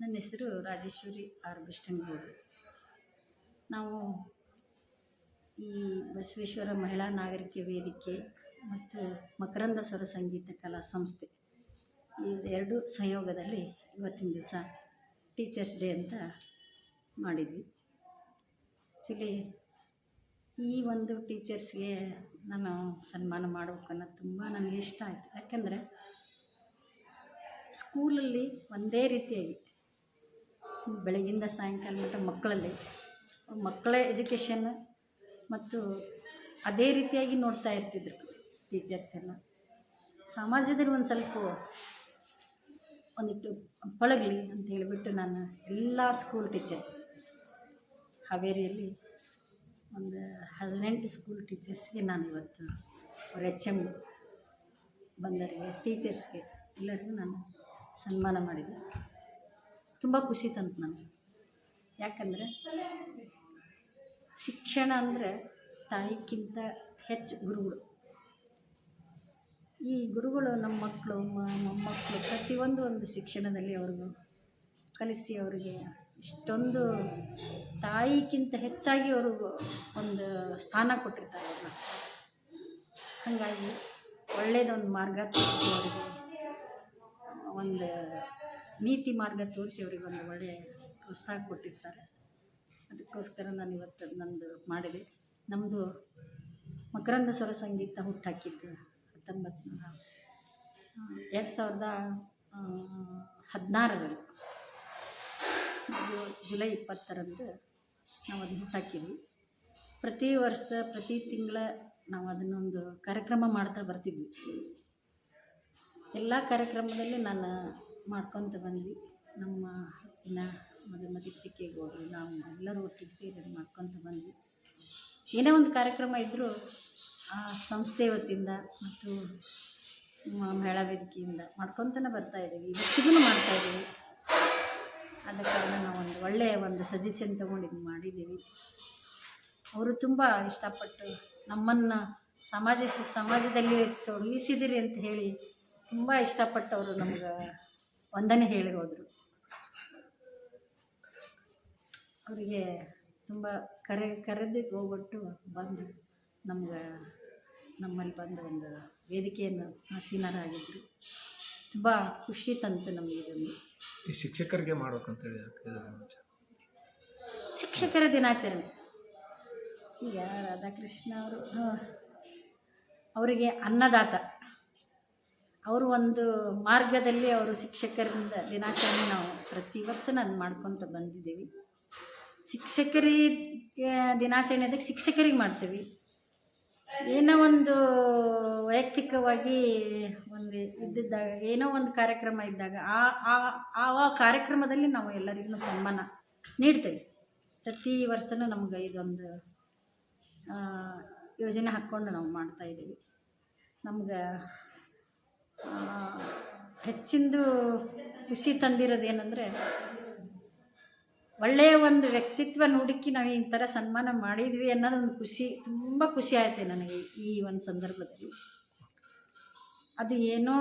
ನನ್ನ ಹೆಸರು ರಾಜೇಶ್ವರಿ ಆರ್ ಬಿಷ್ಟನಗೌಡರು. ನಾವು ಈ ಬಸವೇಶ್ವರ ಮಹಿಳಾ ನಾಗರಿಕ ವೇದಿಕೆ ಮತ್ತು ಮಕರಂದ ಸ್ವರ ಸಂಗೀತ ಕಲಾ ಸಂಸ್ಥೆ ಈ ಎರಡು ಸಂಯೋಗದಲ್ಲಿ ಇವತ್ತಿನ ದಿವಸ ಟೀಚರ್ಸ್ ಡೇ ಅಂತ ಮಾಡಿದ್ವಿ. ಆ್ಯಕ್ಚುಲಿ ಈ ಒಂದು ಟೀಚರ್ಸ್ಗೆ ನಾನು ಸನ್ಮಾನ ಮಾಡಬೇಕನ್ನೋದು ತುಂಬ ನನಗೆ ಇಷ್ಟ ಆಯಿತು. ಯಾಕೆಂದರೆ ಸ್ಕೂಲಲ್ಲಿ ಒಂದೇ ರೀತಿಯಾಗಿ ಬೆಳಗಿಂದ ಸಾಯಂಕಾಲ ಮಟ್ಟ ಮಕ್ಕಳ ಎಜುಕೇಷನ್ ಮತ್ತು ಅದೇ ರೀತಿಯಾಗಿ ನೋಡ್ತಾ ಇರ್ತಿದ್ರು ಟೀಚರ್ಸ್ ಎಲ್ಲ. ಸಮಾಜದಲ್ಲಿ ಒಂದು ಸ್ವಲ್ಪ ಒಂದಿಟ್ಟು ಪಳಗಲಿ ಅಂತ ಹೇಳಿಬಿಟ್ಟು ನಾನು ಎಲ್ಲ ಸ್ಕೂಲ್ ಟೀಚರ್ ಹಾವೇರಿಯಲ್ಲಿ ಒಂದು 18 ಸ್ಕೂಲ್ ಟೀಚರ್ಸ್ಗೆ ನಾನು ಇವತ್ತು ಅವ್ರ HM ಬಂದವರಿಗೆ ಟೀಚರ್ಸ್ಗೆ ಎಲ್ಲರಿಗೂ ನಾನು ಸನ್ಮಾನ ಮಾಡಿದೆ. ತುಂಬ ಖುಷಿ ತಂತು ನನಗೆ. ಯಾಕಂದರೆ ಶಿಕ್ಷಣ ಅಂದರೆ ತಾಯಿಗಿಂತ ಹೆಚ್ಚು ಗುರುಗಳು. ಈ ಗುರುಗಳು ನಮ್ಮ ಮಕ್ಕಳು ಮೊಮ್ಮಕ್ಕಳು ಪ್ರತಿಯೊಂದು ಒಂದು ಶಿಕ್ಷಣದಲ್ಲಿ ಅವ್ರಿಗೂ ಕಲಿಸಿ ಅವರಿಗೆ ಇಷ್ಟೊಂದು ತಾಯಿಗಿಂತ ಹೆಚ್ಚಾಗಿ ಅವ್ರಿಗೂ ಒಂದು ಸ್ಥಾನ ಕೊಟ್ಟಿರ್ತಾರೆ ಅವ್ರನ್ನ. ಹಾಗಾಗಿ ಒಳ್ಳೆಯದೊಂದು ಮಾರ್ಗ ತೋರಿಸಿ ಅವರಿಗೆ ಒಂದು ನೀತಿ ಮಾರ್ಗ ತೋರಿಸಿ ಅವರಿಗೆ ಒಂದು ಒಳ್ಳೆಯ ಪ್ರೋತ್ಸಾಹ ಕೊಟ್ಟಿರ್ತಾರೆ. ಅದಕ್ಕೋಸ್ಕರ ನಾನು ಇವತ್ತು ನಂದು ಮಾಡಿದೆ. ನಮ್ಮದು ಮಕರಂದ ಸ್ವರ ಸಂಗೀತ ಹುಟ್ಟಾಕಿದ್ದು 2016ರಲ್ಲಿ ಜುಲೈ 20ರಂದು ನಾವು ಅದನ್ನು ಹುಟ್ಟಾಕಿದ್ವಿ. ಪ್ರತಿ ವರ್ಷ ಪ್ರತಿ ತಿಂಗಳ ನಾವು ಅದನ್ನೊಂದು ಕಾರ್ಯಕ್ರಮ ಮಾಡ್ತಾ ಬರ್ತಿದ್ವಿ. ಎಲ್ಲ ಕಾರ್ಯಕ್ರಮದಲ್ಲಿ ನಾನು ಮಾಡ್ಕೊತ ಬಂದ್ವಿ. ನಮ್ಮ ಹೆಚ್ಚಿನ ಮದುಮತಿ ಚಿಕ್ಕೇಗೌಡರು ನಾವು ಎಲ್ಲರೂ ಒಟ್ಟಿಗೆ ಸೇರಿ ಮಾಡ್ಕೊತ ಬಂದ್ವಿ. ಏನೇ ಒಂದು ಕಾರ್ಯಕ್ರಮ ಇದ್ದರೂ ಆ ಸಂಸ್ಥೆ ವತಿಯಿಂದ ಮತ್ತು ಮಹಿಳಾ ವೇದಿಕೆಯಿಂದ ಮಾಡ್ಕೊತನೇ ಬರ್ತಾಯಿದ್ದೀವಿ. ಇವತ್ತಿಗೂ ಮಾಡ್ತಾಯಿದ್ದೀವಿ. ಆದ ಕಾರಣ ನಾವು ಒಂದು ಒಳ್ಳೆಯ ಒಂದು ಸಜೆಷನ್ ತೊಗೊಂಡು ಮಾಡಿದ್ದೀವಿ. ಅವರು ತುಂಬ ಇಷ್ಟಪಟ್ಟು ನಮ್ಮನ್ನು ಸಮಾಜದಲ್ಲಿ ತೊಡಗಿಸಿದಿರಿ ಅಂತ ಹೇಳಿ ತುಂಬ ಇಷ್ಟಪಟ್ಟು ಅವರು ನಮ್ಗೆ ವಂದನೆ ಹೇಳಿ ಹೋದರು. ಅವರಿಗೆ ತುಂಬ ಕರೆದು ಹೋಗ್ಬಿಟ್ಟು ಬಂದು ನಮ್ಮಲ್ಲಿ ಬಂದು ಒಂದು ವೇದಿಕೆಯನ್ನು ಆಸೀನರಾಗಿದ್ದರು. ತುಂಬ ಖುಷಿ ತಂತು ನಮಗೆ. ಇದೊಂದು ಈ ಶಿಕ್ಷಕರಿಗೆ ಮಾಡ್ಬೇಕಂತೇಳಿ ಶಿಕ್ಷಕರ ದಿನಾಚರಣೆ ಈಗ ರಾಧಾಕೃಷ್ಣ ಅವರು ಅವರಿಗೆ ಅನ್ನದಾತ. ಅವರು ಒಂದು ಮಾರ್ಗದಲ್ಲಿ ಅವರು ಶಿಕ್ಷಕರಿಂದ ದಿನಾಚರಣೆ ನಾವು ಪ್ರತಿ ವರ್ಷ ನಾನು ಮಾಡ್ಕೊತ ಬಂದಿದ್ದೀವಿ. ಶಿಕ್ಷಕರಿಗೆ ದಿನಾಚರಣೆ ಅದಕ್ಕೆ ಶಿಕ್ಷಕರಿಗೆ ಮಾಡ್ತೀವಿ. ಏನೋ ಒಂದು ವೈಯಕ್ತಿಕವಾಗಿ ಒಂದು ಇದ್ದಿದ್ದಾಗ ಏನೋ ಒಂದು ಕಾರ್ಯಕ್ರಮ ಇದ್ದಾಗ ಆ ಕಾರ್ಯಕ್ರಮದಲ್ಲಿ ನಾವು ಎಲ್ಲರಿಗೂ ಸನ್ಮಾನ ನೀಡ್ತೇವೆ. ಪ್ರತಿ ವರ್ಷವೂ ನಮ್ಗೆ ಇದೊಂದು ಯೋಜನೆ ಹಾಕ್ಕೊಂಡು ನಾವು ಮಾಡ್ತಾಯಿದ್ದೀವಿ. ನಮ್ಗೆ ಹೆಚ್ಚಿಂದು ಖುಷಿ ತಂದಿರೋದೇನೆಂದರೆ ಒಳ್ಳೆಯ ಒಂದು ವ್ಯಕ್ತಿತ್ವ ನೋಡಿಕ್ಕೆ ನಾವು ಈ ಥರ ಸನ್ಮಾನ ಮಾಡಿದ್ವಿ ಅನ್ನೋದೊಂದು ಖುಷಿ, ತುಂಬ ಖುಷಿ ಆಯಿತು ನನಗೆ ಈ ಒಂದು ಸಂದರ್ಭದಲ್ಲಿ. ಅದು ಏನೋ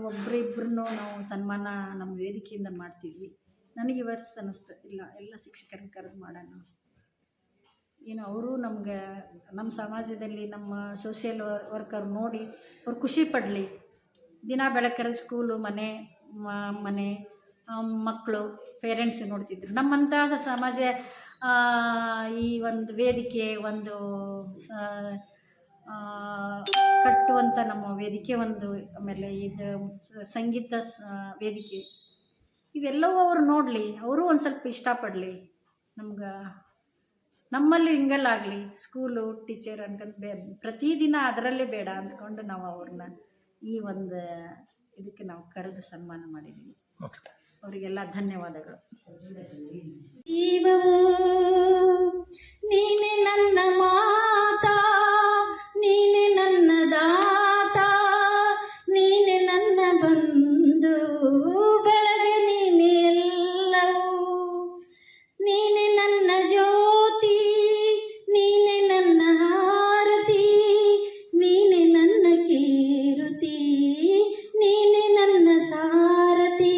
ಒಬ್ಬರಿಬ್ಬರು ನಾವು ಸನ್ಮಾನ ನಮ್ಮ ವೇದಿಕೆಯಿಂದ ಮಾಡ್ತಿದ್ವಿ. ನನಗೆ ಈ ವರ್ಷ ಅನ್ನಿಸ್ತು ಇಲ್ಲ ಎಲ್ಲ ಶಿಕ್ಷಕರನ್ನ ಕರೆದು ಮಾಡೋಣ. ಏನು ಅವರು ನಮ್ಗೆ ನಮ್ಮ ಸಮಾಜದಲ್ಲಿ ನಮ್ಮ ಸೋಷಿಯಲ್ ವರ್ಕರ್ ನೋಡಿ ಅವ್ರು ಖುಷಿ ಪಡಲಿ. ದಿನ ಬೆಳಕರ ಸ್ಕೂಲು ಮನೆ ಮಕ್ಕಳು ಪೇರೆಂಟ್ಸ್ ನೋಡ್ತಿದ್ರು. ನಮ್ಮಂಥ ಸಮಾಜ ಈ ಒಂದು ವೇದಿಕೆ ಒಂದು ಕಟ್ಟುವಂಥ ನಮ್ಮ ವೇದಿಕೆ ಒಂದು, ಆಮೇಲೆ ಇದು ಸಂಗೀತ ವೇದಿಕೆ ಇವೆಲ್ಲವೂ ಅವರು ನೋಡಲಿ, ಅವರು ಒಂದು ಸ್ವಲ್ಪ ಇಷ್ಟಪಡಲಿ. ನಮ್ಮಲ್ಲಿ ಹಿಂಗಲ್ಲಾಗಲಿ ಸ್ಕೂಲು ಟೀಚರ್ ಅನ್ಕೊಂಡು ಪ್ರತಿದಿನ ಅದರಲ್ಲೇ ಬೇಡ ಅಂದ್ಕೊಂಡು ನಾವು ಅವ್ರನ್ನ ಈ ಒಂದು ಇದಕ್ಕೆ ನಾವು ಕರೆದು ಸನ್ಮಾನ ಮಾಡಿದ್ದೀವಿ. ಅವರಿಗೆಲ್ಲ ಧನ್ಯವಾದಗಳು. ನೀನೆ ನನ್ನ ಮಾತಾ, ನೀನೆ ನನ್ನ ದಾತ, ನೀನೆ ನನ್ನ ಬಂಧು ಬೆಳಗ್ಗೆ, ನೀನೆ ಎಲ್ಲವೂ, ನೀನೆ ನನ್ನ ಜ್ಯೋತಿ, ನೀನೆ ನನ್ನ ಹಾರತಿ, ನೀನೆ ನನ್ನ ಕೀರುತಿ, ನೀನೆ ನನ್ನ ಸಾರಥಿ.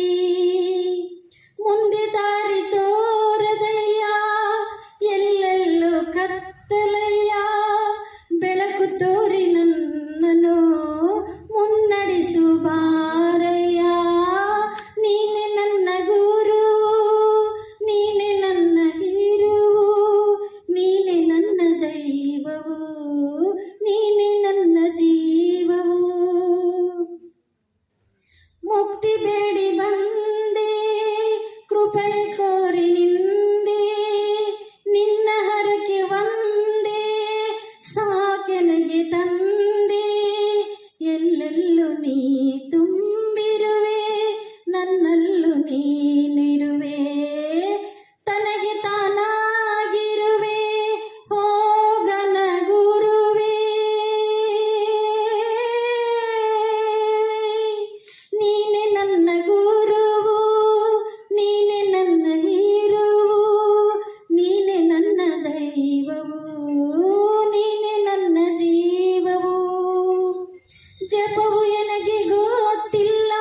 ಜಪವು ಎನಗೆ ಗೊತ್ತಿಲ್ಲ,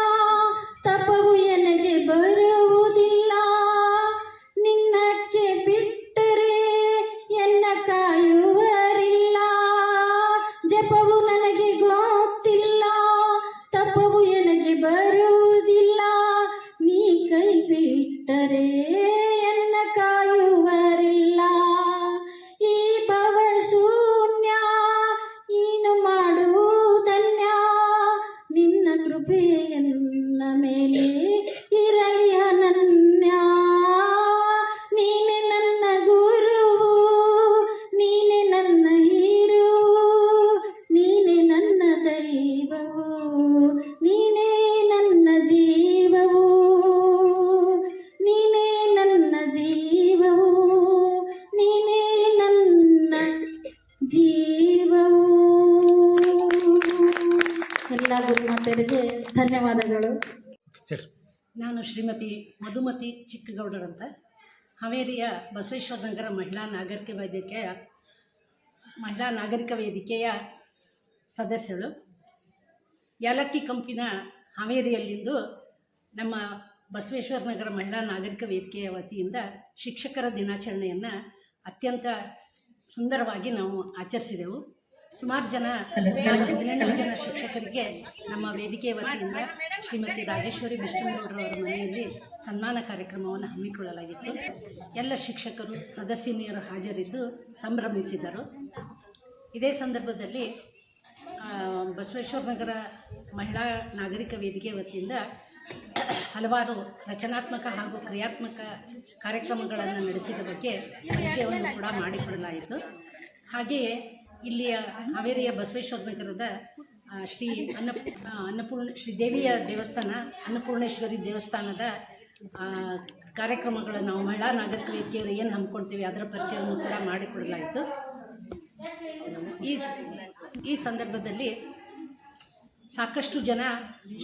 ತಪವು ಎನಗೆ ಬರುವುದಿಲ್ಲ. ನಿನ್ನಕ್ಕೆ ಬಿಟ್ಟರೆ ಎನ್ನ ಕಾಯುವರಿಲ್ಲ. ಜಪವು ನನಗೆ ಗೊತ್ತಿಲ್ಲ, ತಪವು ಎನಗೆ ಬರುವುದಿಲ್ಲ. ನೀ ಕೈ ಬಿಟ್ಟರೆ ಎನ್ನ ಕಾಯುವರಿಲ್ಲ. ಈ ಭವ ಶೂನ್ಯ ನೀನು ಮಾಡುವುದನ್ಯ. ನಿನ್ನ ಕೃಪೆ ಎನ್ನ ಮೇಲೆ ಇರಲಿ ಅನನ್ಯ. ನೀನೆ ನನ್ನ ಗುರುವು, ನೀನೆ ನನ್ನ ಹೀರುವು, ನೀನೆ ನನ್ನ ದೈವವು, ನೀನೇ ನನ್ನ ಜೀವವು, ನೀನೇ ನನ್ನ ಜೀವವು, ನೀನೇ ನನ್ನ ಜೀವವು. ಎಲ್ಲ ಗುರುಮಾತೆಯರಿಗೆ ಧನ್ಯವಾದಗಳು. ಹೇಳ್ರಿ. ನಾನು ಶ್ರೀಮತಿ ಮಧುಮತಿ ಚಿಕ್ಕಗೌಡರಂತ, ಹಾವೇರಿಯ ಬಸವೇಶ್ವರ ನಗರ ಮಹಿಳಾ ನಾಗರಿಕ ವೇದಿಕೆಯ ಸದಸ್ಯಳು. ಯಾಲಕ್ಕಿ ಕಂಪಿನ ಹಾವೇರಿಯಲ್ಲಿಂದು ನಮ್ಮ ಬಸವೇಶ್ವರ ನಗರ ಮಹಿಳಾ ನಾಗರಿಕ ವೇದಿಕೆಯ ವತಿಯಿಂದ ಶಿಕ್ಷಕರ ದಿನಾಚರಣೆಯನ್ನು ಅತ್ಯಂತ ಸುಂದರವಾಗಿ ನಾವು ಆಚರಿಸಿದೆವು. ಸುಮಾರು ಜನ 18 ಜನ ಶಿಕ್ಷಕರಿಗೆ ನಮ್ಮ ವೇದಿಕೆಯ ವತಿಯಿಂದ ಶ್ರೀಮತಿ ರಾಜೇಶ್ವರಿ ಬಿಷ್ಟನಗೌಡರವರ ಮನೆಯಲ್ಲಿ ಸನ್ಮಾನ ಕಾರ್ಯಕ್ರಮವನ್ನು ಹಮ್ಮಿಕೊಳ್ಳಲಾಗಿತ್ತು. ಎಲ್ಲ ಶಿಕ್ಷಕರು ಸದಸ್ಯನಿಯರು ಹಾಜರಿದ್ದು ಸಂಭ್ರಮಿಸಿದರು. ಇದೇ ಸಂದರ್ಭದಲ್ಲಿ ಬಸವೇಶ್ವರ ನಗರ ಮಹಿಳಾ ನಾಗರಿಕ ವೇದಿಕೆ ವತಿಯಿಂದ ಹಲವಾರು ರಚನಾತ್ಮಕ ಹಾಗೂ ಕ್ರಿಯಾತ್ಮಕ ಕಾರ್ಯಕ್ರಮಗಳನ್ನು ನಡೆಸಿದ ಬಗ್ಗೆ ಪರಿಚಯವನ್ನು ಕೂಡ ಮಾಡಿಕೊಡಲಾಯಿತು. ಹಾಗೆಯೇ ಇಲ್ಲಿಯ ಹಾವೇರಿಯ ಬಸವೇಶ್ವರ ನಗರದ ಶ್ರೀ ದೇವಿಯ ದೇವಸ್ಥಾನ ಅನ್ನಪೂರ್ಣೇಶ್ವರಿ ದೇವಸ್ಥಾನದ ಕಾರ್ಯಕ್ರಮಗಳನ್ನು ನಾವು ಮಹಿಳಾ ನಾಗರಿಕ ವೇದಿಕೆಯವರು ಏನು ಹಮ್ಮಿಕೊಳ್ತೀವಿ ಅದರ ಪರಿಚಯವನ್ನು ಕೂಡ ಮಾಡಿಕೊಡಲಾಯಿತು. ಈ ಸಂದರ್ಭದಲ್ಲಿ ಸಾಕಷ್ಟು ಜನ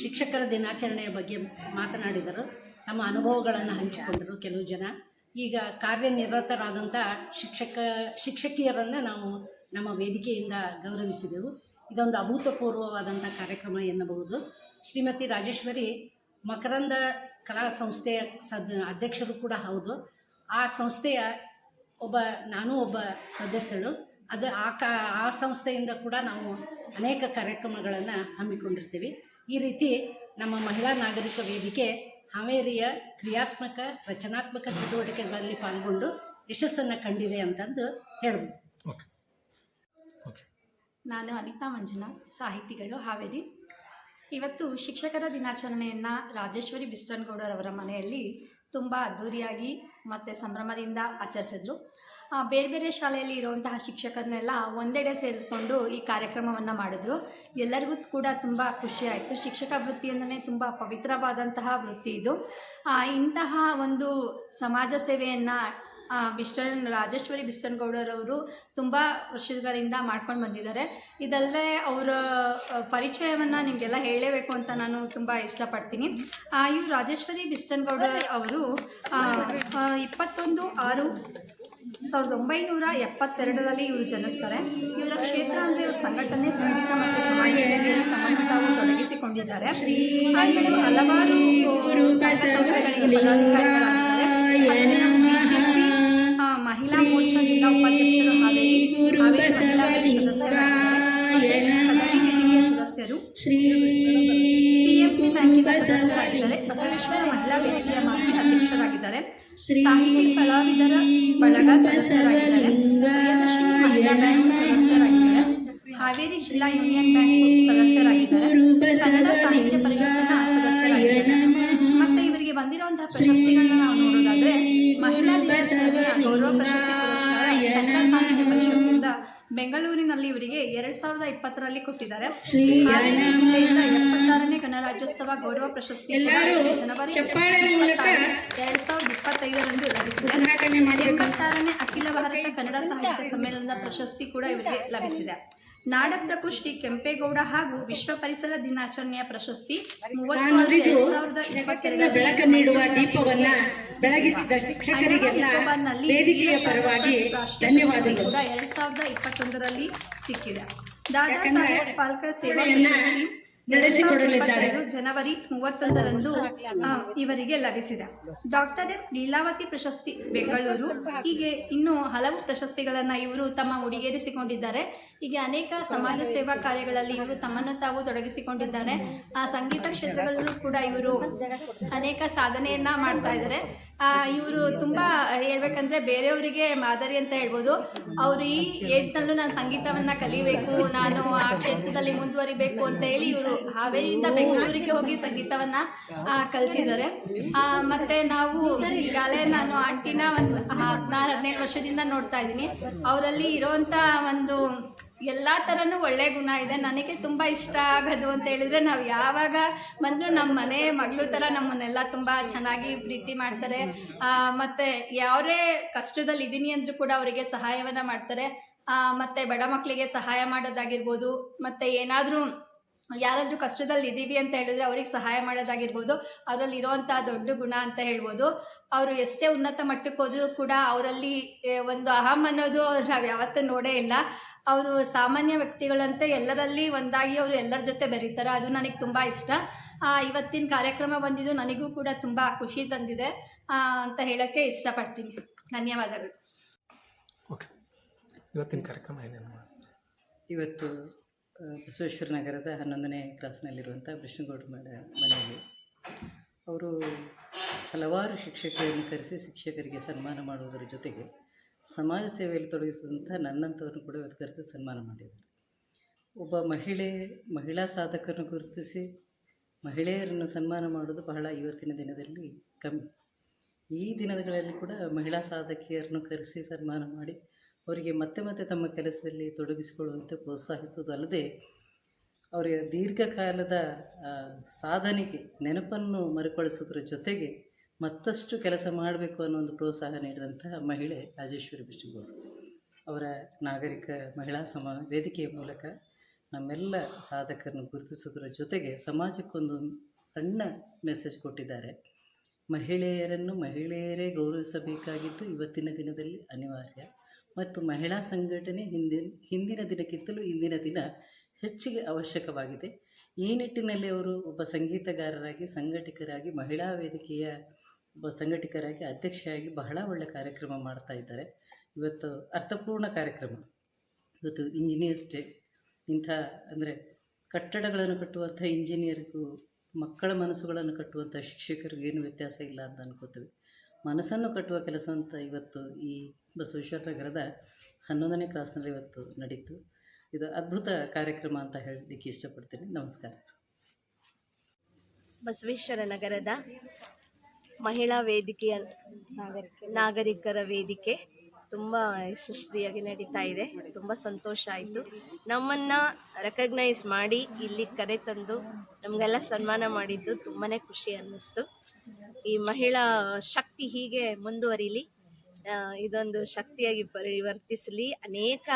ಶಿಕ್ಷಕರ ದಿನಾಚರಣೆಯ ಬಗ್ಗೆ ಮಾತನಾಡಿದರು, ತಮ್ಮ ಅನುಭವಗಳನ್ನು ಹಂಚಿಕೊಂಡರು. ಕೆಲವು ಜನ ಈಗ ಕಾರ್ಯನಿರತರಾದಂಥ ಶಿಕ್ಷಕಿಯರನ್ನು ನಾವು ನಮ್ಮ ವೇದಿಕೆಯಿಂದ ಗೌರವಿಸಿದೆವು. ಇದೊಂದು ಅಭೂತಪೂರ್ವವಾದಂಥ ಕಾರ್ಯಕ್ರಮ ಎನ್ನಬಹುದು. ಶ್ರೀಮತಿ ರಾಜೇಶ್ವರಿ ಮಕರಂದ ಕಲಾ ಸಂಸ್ಥೆಯ ಅಧ್ಯಕ್ಷರು ಕೂಡ ಹೌದು. ಆ ಸಂಸ್ಥೆಯ ನಾನು ಒಬ್ಬ ಸದಸ್ಯಳು. ಅದು ಆ ಸಂಸ್ಥೆಯಿಂದ ಕೂಡ ನಾವು ಅನೇಕ ಕಾರ್ಯಕ್ರಮಗಳನ್ನು ಹಮ್ಮಿಕೊಂಡಿರ್ತೀವಿ. ಈ ರೀತಿ ನಮ್ಮ ಮಹಿಳಾ ನಾಗರಿಕ ವೇದಿಕೆ ಹಾವೇರಿಯ ಕ್ರಿಯಾತ್ಮಕ ರಚನಾತ್ಮಕ ಚಟುವಟಿಕೆಗಳಲ್ಲಿ ಪಾಲ್ಗೊಂಡು ಯಶಸ್ಸನ್ನು ಕಂಡಿದೆ ಅಂತಂದು ಹೇಳ್ಬೋದು. ನಾನು ಅನಿತಾ ಮಂಜುನಾಥ್, ಸಾಹಿತಿಗಳು, ಹಾವೇರಿ. ಇವತ್ತು ಶಿಕ್ಷಕರ ದಿನಾಚರಣೆಯನ್ನು ರಾಜೇಶ್ವರಿ ಬಿಷ್ಟನಗೌಡರವರ ಮನೆಯಲ್ಲಿ ತುಂಬ ಅದ್ಧೂರಿಯಾಗಿ ಮತ್ತು ಸಂಭ್ರಮದಿಂದ ಆಚರಿಸಿದ್ರು. ಬೇರೆ ಬೇರೆ ಶಾಲೆಯಲ್ಲಿ ಇರುವಂತಹ ಶಿಕ್ಷಕರನ್ನೆಲ್ಲ ಒಂದೆಡೆ ಸೇರಿಸ್ಕೊಂಡು ಈ ಕಾರ್ಯಕ್ರಮವನ್ನು ಮಾಡಿದ್ರು. ಎಲ್ಲರಿಗೂ ಕೂಡ ತುಂಬ ಖುಷಿಯಾಯಿತು. ಶಿಕ್ಷಕ ವೃತ್ತಿ ಅಂದರೆ ತುಂಬ ಪವಿತ್ರವಾದಂತಹ ವೃತ್ತಿ ಇದು. ಇಂತಹ ಒಂದು ಸಮಾಜ ಸೇವೆಯನ್ನು ರಾಜೇಶ್ವರಿ ಬಿಷ್ಟನಗೌಡರವರು ತುಂಬ ವರ್ಷಗಳಿಂದ ಮಾಡ್ಕೊಂಡು ಬಂದಿದ್ದಾರೆ. ಇದಲ್ಲದೆ ಅವರ ಪರಿಚಯವನ್ನು ನಿಮಗೆಲ್ಲ ಹೇಳಲೇಬೇಕು ಅಂತ ನಾನು ತುಂಬ ಇಷ್ಟಪಡ್ತೀನಿ. ಇವರು ರಾಜೇಶ್ವರಿ ಬಿಷ್ಟನಗೌಡ ಅವರು 21/6/1972 ಇವರು ಜನಿಸ್ತಾರೆ. ಇವರ ಕ್ಷೇತ್ರ ಅಂದರೆ ಇವರು ಸಂಘಟನೆ, ಸಂಗೀತ ಮತ್ತು ಸಮಾಜ ಸೇವೆಯನ್ನು ತಮ್ಮನ್ನು ತಾವು ತೊಡಗಿಸಿಕೊಂಡಿದ್ದಾರೆ. ಇವರು ಹಲವಾರು ಸಂಸ್ಥೆಗಳಿಗೆ ಬಿಜೆಪಿ ಮಹಿಳಾ ಮೋರ್ಚಾ ಜಿಲ್ಲಾ ಉಪಾಧ್ಯಕ್ಷರು, ಹಾವೇರಿ ಸದಸ್ಯರು, ಸಿಎಂಸಿ ಬ್ಯಾಂಕಿನ ಸದಸ್ಯರಾಗಿದ್ದಾರೆ. ಬಸವೇಶ್ವರ ಮಹಿಳಾ ವೇದಿಕೆಯ ಮಾಜಿ ಅಧ್ಯಕ್ಷರಾಗಿದ್ದಾರೆ. ಸಾಹಿತಿ ಕಲಾವಿದರ ಬಳಗ ಸದಸ್ಯರಾಗಿದ್ದಾರೆ. ಪ್ರಿಯದರ್ಶಿನಿ ಮಹಿಳಾ ಬ್ಯಾಂಕ್ ಸದಸ್ಯರಾಗಿದ್ದಾರೆ. ಹಾವೇರಿ ಜಿಲ್ಲಾ ಯೂನಿಯನ್ ಬ್ಯಾಂಕ್ ಸದಸ್ಯರಾಗಿದ್ದಾರೆ. ಕನ್ನಡ ಸಾಹಿತ್ಯ ಪರಿಷತ್ತಿನ ಸದಸ್ಯರಾಗಿದ್ದಾರೆ. ಮತ್ತು ಇವರಿಗೆ ಬಂದಿರುವಂತಹ ಪ್ರಶಸ್ತಿಗಳನ್ನ ನಾವು ನೋಡೋದಾದ್ರೆ ಮಹಿಳಾ ದಿನಾಚರಣೆಯ ಗೌರವ ಪ್ರಶಸ್ತಿ ಪುರಸ್ಕಾರ ಕನ್ನಡ ಸಾಹಿತ್ಯ ಪರಿಷತ್ತಿನಿಂದ ಬೆಂಗಳೂರಿನಲ್ಲಿ ಇವರಿಗೆ 2020ರಲ್ಲಿ ಕೊಟ್ಟಿದ್ದಾರೆ. ಹಾವೇರಿ ಜಿಲ್ಲೆಯಿಂದ 76ನೇ ಗಣರಾಜ್ಯೋತ್ಸವ ಗೌರವ ಪ್ರಶಸ್ತಿ ಜನವರಿ 2025ರಂದು ಲಭಿಸಿದೆ. 86ನೇ ಅಖಿಲ ಭಾರತ ಕನ್ನಡ ಸಾಹಿತ್ಯ ಸಮ್ಮೇಳನದ ಪ್ರಶಸ್ತಿ ಕೂಡ ಇವರಿಗೆ ಲಭಿಸಿದೆ. ನಾಡಪ್ರಭು ಶ್ರೀ ಕೆಂಪೇಗೌಡ ಹಾಗೂ ವಿಶ್ವ ಪರಿಸರ ದಿನಾಚರಣೆಯ ಪ್ರಶಸ್ತಿ 2022 ಬೆಳಕು ನೀಡುವ ದೀಪವನ್ನ ಬೆಳಗಿಸಿದ ಶಿಕ್ಷಕರಿಗೆಲ್ಲ ವೇದಿಕೆಯ ಪರವಾಗಿ ಧನ್ಯವಾದಗಳು. 2021ರಲ್ಲಿ ಸಿಕ್ಕಿದೆ. ದಾದಾ ಸಾಹೇಬ್ ಫಾಲ್ಕೆ ಸೇವಾ ಪ್ರಶಸ್ತಿ ನಡೆಸಿಕೊಡಲಿದ್ದಾರೆ. ಜನವರಿ 31ರಂದು ಇವರಿಗೆ ಲಭಿಸಿದೆ. ಡಾಕ್ಟರ್ ಎಂ ಲೀಲಾವತಿ ಪ್ರಶಸ್ತಿ ಬೆಂಗಳೂರು. ಹೀಗೆ ಇನ್ನೂ ಹಲವು ಪ್ರಶಸ್ತಿಗಳನ್ನು ಇವರು ತಮ್ಮ ಮುಡಿಗೇರಿಸಿಕೊಂಡಿದ್ದಾರೆ. ಹೀಗೆ ಅನೇಕ ಸಮಾಜ ಸೇವಾ ಕಾರ್ಯಗಳಲ್ಲಿ ಇವರು ತಮ್ಮನ್ನು ತಾವು ತೊಡಗಿಸಿಕೊಂಡಿದ್ದಾರೆ. ಸಂಗೀತ ಕ್ಷೇತ್ರಗಳಲ್ಲೂ ಕೂಡ ಇವರು ಅನೇಕ ಸಾಧನೆಯನ್ನು ಮಾಡ್ತಾ ಇದ್ದಾರೆ. ಇವರು ತುಂಬ ಹೇಳ್ಬೇಕಂದ್ರೆ ಬೇರೆಯವರಿಗೆ ಮಾದರಿ ಅಂತ ಹೇಳ್ಬೋದು. ಅವರು ಈ ಏಜ್ನಲ್ಲೂ ನಾನು ಸಂಗೀತವನ್ನು ಕಲಿಬೇಕು, ನಾನು ಆ ಕ್ಷೇತ್ರದಲ್ಲಿ ಮುಂದುವರಿಬೇಕು ಅಂತ ಹೇಳಿ ಇವರು ಹಾವೇರಿಯಿಂದ ಬೆಂಗಳೂರಿಗೆ ಹೋಗಿ ಸಂಗೀತವನ್ನು ಕಲ್ತಿದ್ದಾರೆ. ಮತ್ತು ನಾವು ಈಗಾಗಲೇ ನಾನು ಆಂಟಿನ ಒಂದು 16-17 ವರ್ಷದಿಂದ ನೋಡ್ತಾ ಇದ್ದೀನಿ. ಅವರಲ್ಲಿ ಇರೋವಂಥ ಒಂದು ಎಲ್ಲ ಥರನೂ ಒಳ್ಳೆಯ ಗುಣ ಇದೆ. ನನಗೆ ತುಂಬ ಇಷ್ಟ ಆಗೋದು ಅಂತ ಹೇಳಿದರೆ, ನಾವು ಯಾವಾಗ ಬಂದರೂ ನಮ್ಮ ಮನೆ ಮಗಳು ಥರ ನಮ್ಮನ್ನೆಲ್ಲ ತುಂಬ ಚೆನ್ನಾಗಿ ಪ್ರೀತಿ ಮಾಡ್ತಾರೆ. ಮತ್ತು ಯಾವುದೇ ಕಷ್ಟದಲ್ಲಿ ಇದ್ದೀನಿ ಅಂದರೂ ಕೂಡ ಅವರಿಗೆ ಸಹಾಯವನ್ನು ಮಾಡ್ತಾರೆ. ಮತ್ತು ಬಡ ಮಕ್ಕಳಿಗೆ ಸಹಾಯ ಮಾಡೋದಾಗಿರ್ಬೋದು, ಮತ್ತು ಯಾರಾದರೂ ಕಷ್ಟದಲ್ಲಿ ಇದ್ದೀವಿ ಅಂತ ಹೇಳಿದ್ರೆ ಅವ್ರಿಗೆ ಸಹಾಯ ಮಾಡೋದಾಗಿರ್ಬೋದು, ಅವರಲ್ಲಿ ಇರೋವಂಥ ದೊಡ್ಡ ಗುಣ ಅಂತ ಹೇಳ್ಬೋದು. ಅವರು ಎಷ್ಟೇ ಉನ್ನತ ಮಟ್ಟಕ್ಕೆ ಹೋದರೂ ಕೂಡ ಅವರಲ್ಲಿ ಒಂದು ಅಹಂ ಅನ್ನೋದು ನಾವು ಯಾವತ್ತೂ ನೋಡೇ ಇಲ್ಲ. ಅವರು ಸಾಮಾನ್ಯ ವ್ಯಕ್ತಿಗಳಂತೆ ಎಲ್ಲರಲ್ಲಿ ಒಂದಾಗಿ ಅವರು ಎಲ್ಲರ ಜೊತೆ ಬೆರೀತಾರೆ. ಅದು ನನಗೆ ತುಂಬ ಇಷ್ಟ. ಇವತ್ತಿನ ಕಾರ್ಯಕ್ರಮ ಬಂದಿದ್ದು ನನಗೂ ಕೂಡ ತುಂಬ ಖುಷಿ ತಂದಿದೆ ಅಂತ ಹೇಳೋಕ್ಕೆ ಇಷ್ಟಪಡ್ತೀನಿ. ಧನ್ಯವಾದಗಳು. ಓಕೆ, ಇವತ್ತಿನ ಕಾರ್ಯಕ್ರಮ ಏನೇನು? ಇವತ್ತು ಬಸವೇಶ್ವರ ನಗರದ 11ನೇ ಕ್ರಾಸ್ನಲ್ಲಿರುವಂಥ ಕೃಷ್ಣಗೌಡ ಮನೆಯಲ್ಲಿ ಅವರು ಹಲವಾರು ಶಿಕ್ಷಕರನ್ನು ಕರೆಸಿ ಶಿಕ್ಷಕರಿಗೆ ಸನ್ಮಾನ ಮಾಡುವುದರ ಜೊತೆಗೆ ಸಮಾಜ ಸೇವೆಯಲ್ಲಿ ತೊಡಗಿಸುವಂಥ ನನ್ನಂಥವ್ರನ್ನು ಕೂಡ ಇವತ್ತು ಕರೆದು ಸನ್ಮಾನ ಮಾಡಿದ್ದಾರೆ. ಒಬ್ಬ ಮಹಿಳಾ ಸಾಧಕರನ್ನು ಗುರುತಿಸಿ ಮಹಿಳೆಯರನ್ನು ಸನ್ಮಾನ ಮಾಡೋದು ಬಹಳ ಇವತ್ತಿನ ದಿನದಲ್ಲಿ ಕಮ್ಮಿ. ಈ ದಿನಗಳಲ್ಲಿ ಕೂಡ ಮಹಿಳಾ ಸಾಧಕಿಯರನ್ನು ಕರೆಸಿ ಸನ್ಮಾನ ಮಾಡಿ ಅವರಿಗೆ ಮತ್ತೆ ಮತ್ತೆ ತಮ್ಮ ಕೆಲಸದಲ್ಲಿ ತೊಡಗಿಸಿಕೊಳ್ಳುವಂತೆ ಪ್ರೋತ್ಸಾಹಿಸುವುದಲ್ಲದೆ ಅವರಿಗೆ ದೀರ್ಘಕಾಲದ ಸಾಧನೆಗೆ ನೆನಪನ್ನು ಮರುಕಳಿಸೋದ್ರ ಜೊತೆಗೆ ಮತ್ತಷ್ಟು ಕೆಲಸ ಮಾಡಬೇಕು ಅನ್ನೋ ಒಂದು ಪ್ರೋತ್ಸಾಹ ನೀಡಿದಂತಹ ಮಹಿಳೆ ರಾಜೇಶ್ವರಿ ಬಿಷ್ಟಗೌಡ. ಅವರ ನಾಗರಿಕ ಮಹಿಳಾ ವೇದಿಕೆಯ ಮೂಲಕ ನಮ್ಮೆಲ್ಲ ಸಾಧಕರನ್ನು ಗುರುತಿಸೋದ್ರ ಜೊತೆಗೆ ಸಮಾಜಕ್ಕೊಂದು ಸಣ್ಣ ಮೆಸೇಜ್ ಕೊಟ್ಟಿದ್ದಾರೆ. ಮಹಿಳೆಯರೇ ಗೌರವಿಸಬೇಕಾಗಿದ್ದು ಇವತ್ತಿನ ದಿನದಲ್ಲಿ ಅನಿವಾರ್ಯ ಮತ್ತು ಮಹಿಳಾ ಸಂಘಟನೆ ಹಿಂದಿನ ದಿನಕ್ಕಿಂತಲೂ ಇಂದಿನ ದಿನ ಹೆಚ್ಚಿಗೆ ಅವಶ್ಯಕವಾಗಿದೆ. ಈ ನಿಟ್ಟಿನಲ್ಲಿ ಅವರು ಒಬ್ಬ ಸಂಗೀತಗಾರರಾಗಿ, ಸಂಘಟಕರಾಗಿ, ಮಹಿಳಾ ವೇದಿಕೆಯ ಒಬ್ಬ ಸಂಘಟಕರಾಗಿ, ಅಧ್ಯಕ್ಷೆಯಾಗಿ ಬಹಳ ಒಳ್ಳೆಯ ಕಾರ್ಯಕ್ರಮ ಮಾಡ್ತಾ ಇದ್ದಾರೆ. ಇವತ್ತು ಅರ್ಥಪೂರ್ಣ ಕಾರ್ಯಕ್ರಮ. ಇವತ್ತು ಇಂಜಿನಿಯರ್ಸ್ ಡೇ. ಇಂಥ ಅಂದರೆ ಕಟ್ಟಡಗಳನ್ನು ಕಟ್ಟುವಂಥ ಇಂಜಿನಿಯರ್ಗೂ ಮಕ್ಕಳ ಮನಸ್ಸುಗಳನ್ನು ಕಟ್ಟುವಂಥ ಶಿಕ್ಷಕರಿಗೂ ಏನು ವ್ಯತ್ಯಾಸ ಇಲ್ಲ ಅಂತ ಅನ್ಕೋತೀವಿ. ಮನಸ್ಸನ್ನು ಕಟ್ಟುವ ಕೆಲಸ ಅಂತ ಇವತ್ತು ಈ ಬಸವೇಶ್ವರ ನಗರದ 11ನೇ ಕ್ರಾಸ್ನಲ್ಲಿ ಇವತ್ತು ನಡೀತು. ಇದು ಅದ್ಭುತ ಕಾರ್ಯಕ್ರಮ ಅಂತ ಹೇಳಲಿಕ್ಕೆ ಇಷ್ಟಪಡ್ತೀನಿ. ನಮಸ್ಕಾರ. ಬಸವೇಶ್ವರ ನಗರದ ಮಹಿಳಾ ವೇದಿಕೆಯ ನಾಗರಿಕರ ವೇದಿಕೆ ತುಂಬ ಯಶಸ್ವಿಯಾಗಿ ನಡೀತಾ ಇದೆ. ತುಂಬ ಸಂತೋಷ ಆಯಿತು. ನಮ್ಮನ್ನು ರೆಕಗ್ನೈಸ್ ಮಾಡಿ ಇಲ್ಲಿ ಕರೆ ತಂದು ನಮಗೆಲ್ಲ ಸನ್ಮಾನ ಮಾಡಿದ್ದು ತುಂಬಾ ಖುಷಿ ಅನ್ನಿಸ್ತು. ಈ ಮಹಿಳಾ ಶಕ್ತಿ ಹೀಗೆ ಮುಂದುವರಿಲಿ, ಇದೊಂದು ಶಕ್ತಿಯಾಗಿ ಪರಿವರ್ತಿಸಲಿ, ಅನೇಕ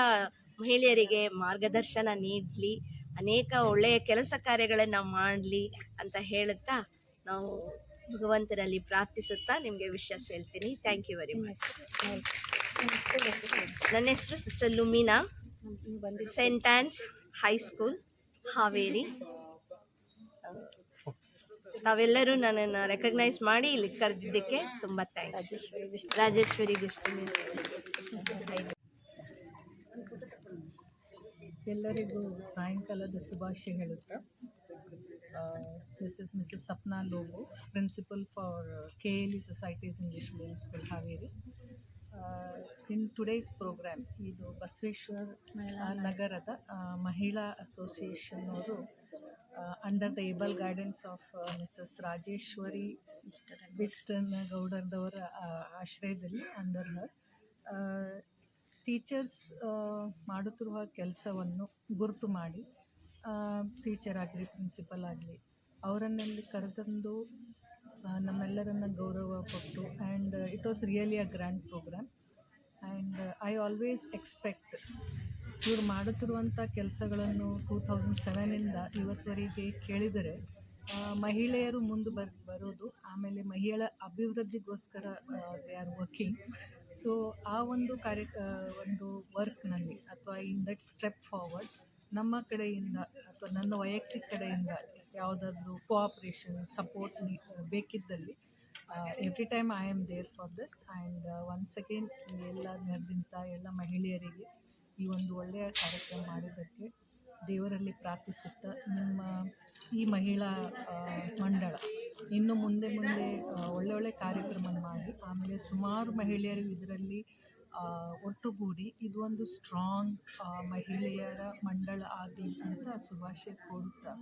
ಮಹಿಳೆಯರಿಗೆ ಮಾರ್ಗದರ್ಶನ ನೀಡಲಿ, ಅನೇಕ ಒಳ್ಳೆಯ ಕೆಲಸ ಕಾರ್ಯಗಳನ್ನು ಮಾಡಲಿ ಅಂತ ಹೇಳುತ್ತಾ ನಾವು ಭಗವಂತನಲ್ಲಿ ಪ್ರಾರ್ಥಿಸುತ್ತಾ ನಿಮಗೆ ವಿಶ್ವಾಸ ಹೇಳ್ತೀನಿ. Thank you very much. ನನ್ನ ಹೆಸರು sister Lumina, saint Ann's high school, Haveri. ತಾವೆಲ್ಲರೂ ನನ್ನನ್ನು ರೆಕಗ್ನೈಸ್ ಮಾಡಿ ಇಲ್ಲಿ ಕರೆದಿದ್ದಕ್ಕೆ ತುಂಬ ಥ್ಯಾಂಕ್ಸ್. ರಾಜೇಶ್ವರಿ ಬಿಸ್ಟನ್. ಎಲ್ಲರಿಗೂ ಸಾಯಂಕಾಲದ ಶುಭಾಶಯ ಹೇಳುತ್ತಾ, this is Mrs Sapna Lobo, principal for KLE society's English medium school Haveri. In today's programme ಇದು ಬಸವೇಶ್ವರ ನಗರದ ಮಹಿಳಾ ಅಸೋಸಿಯೇಷನ್ ಅವರು under the able guidance of Mrs Rajeshwari Bistan ಗೌಡರ್ದವರ ಆಶ್ರಯದಲ್ಲಿ ಅಂಡರ್ ಹರ್ ಟೀಚರ್ಸ್ ಮಾಡುತ್ತಿರುವ ಕೆಲಸವನ್ನು ಗುರುತು ಮಾಡಿ, ಟೀಚರ್ ಆಗಲಿ ಪ್ರಿನ್ಸಿಪಲ್ ಆಗಲಿ ಅವರನ್ನಲ್ಲಿ ಕರೆತಂದು ನಮ್ಮೆಲ್ಲರನ್ನ ಗೌರವ ಕೊಟ್ಟು, and it was really a grand programme. And I always expect ಇವರು ಮಾಡುತ್ತಿರುವಂಥ ಕೆಲಸಗಳನ್ನು 2007ಇಂದ ಇವತ್ತುವರೆಗೆ ಕೇಳಿದರೆ ಮಹಿಳೆಯರು ಮುಂದೆ ಬರೋದು, ಆಮೇಲೆ ಮಹಿಳೆಯ ಅಭಿವೃದ್ಧಿಗೋಸ್ಕರ ದೇ ಆರ್ ವರ್ಕಿಂಗ್. ಸೊ ಆ ಒಂದು ಒಂದು ವರ್ಕ್ನಲ್ಲಿ ಅಥವಾ ಇನ್ ದಟ್ ಸ್ಟೆಪ್ ಫಾರ್ವರ್ಡ್ ನಮ್ಮ ಕಡೆಯಿಂದ ಅಥವಾ ನನ್ನ ವೈಯಕ್ತಿಕ ಕಡೆಯಿಂದ ಯಾವುದಾದ್ರೂ ಕೋಆಪ್ರೇಷನ್ ಸಪೋರ್ಟ್ ಬೇಕಿದ್ದಲ್ಲಿ every time I am there for this. And once again ಈ ಎಲ್ಲ ನೆರೆದಿಂಥ ಎಲ್ಲ ಮಹಿಳೆಯರಿಗೆ ಈ ಒಂದು ಒಳ್ಳೆಯ ಕಾರ್ಯಕ್ರಮ ಮಾಡಿದ್ದಕ್ಕೆ ದೇವರಲ್ಲಿ ಪ್ರಾರ್ಥಿಸುತ್ತಾ ನಿಮ್ಮ ಈ ಮಹಿಳಾ ಮಂಡಳ ಇನ್ನು ಮುಂದೆ ಒಳ್ಳೊಳ್ಳೆ ಕಾರ್ಯಕ್ರಮ ಮಾಡಿ ಆಮೇಲೆ ಸುಮಾರು ಮಹಿಳೆಯರು ಇದರಲ್ಲಿ ಒಟ್ಟುಗೂಡಿ ಇದು ಒಂದು ಸ್ಟ್ರಾಂಗ್ ಮಹಿಳೆಯರ ಮಂಡಳ ಆಗಲಿ ಅಂತ ಶುಭಾಶಯ ಕೋರುತ್ತಾ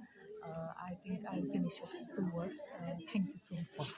I think I finish 2 words. Thank you so much.